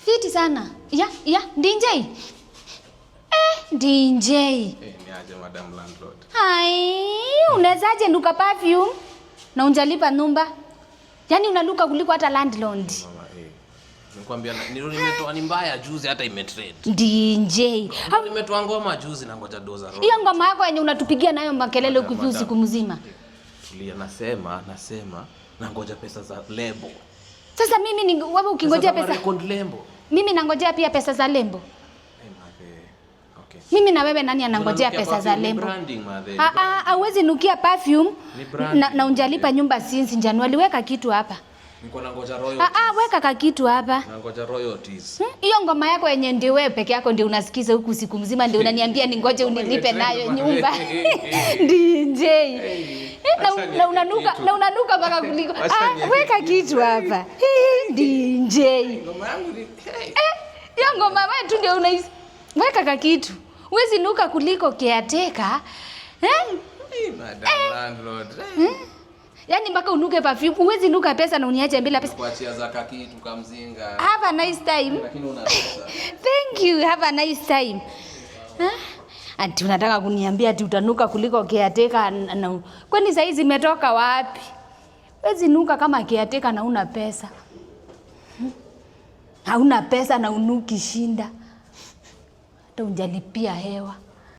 Fiti sana. Ya, DJ. DJ. Niaje madam landlord. Hai, unawezaje nuka perfume na unjalipa nyumba? Yaani unanuka kuliko hata landlord. Mama nikwambia nimetoa ni mbaya juzi hata imetrend. DJ. Nimetoa ngoma juzi na ngoja doza roho. Hiyo ngoma yako yenye unatupigia nayo makelele usiku mzima. Tulia, nasema na ngoja pesa za lebo. Sasa mimi wewe ukingojea pesa record lebo. Mimi nangojea pia pesa za lembo. Okay. Mimi na wewe nani anangojea pesa za lembo? Hauwezi nukia perfume na unjalipa nyumba since Januari. Weka kitu hapa. Niko nangoja royalties. Weka ka kitu hapa. Nangoja royalties. Hiyo ngoma yako yenye ndio wewe peke yako ndio unasikiza huku siku mzima ndio unaniambia ningoje unilipe nayo nyumba. DJ. Na unanuka mpaka kuliko. Weka kitu hapa. DJ. Ngoma yangu ni hiyo ngoma wewe tu ndio unaishi. Weka ka kitu. Huwezi nuka kuliko caretaker. Madam landlord. Yaani mpaka unuke perfume, huwezi nuka pesa na uniache bila pesa. Kuachia zaka kitu kamzinga. Have a nice time. Lakini una pesa. Thank you, have a nice time. Ati unataka kuniambia ati utanuka kuliko caretaker na kwani sasa hizi zimetoka wapi? Huwezi nuka kama caretaker na una pesa. Hauna pesa na unuki shinda. Hata unjalipia hewa.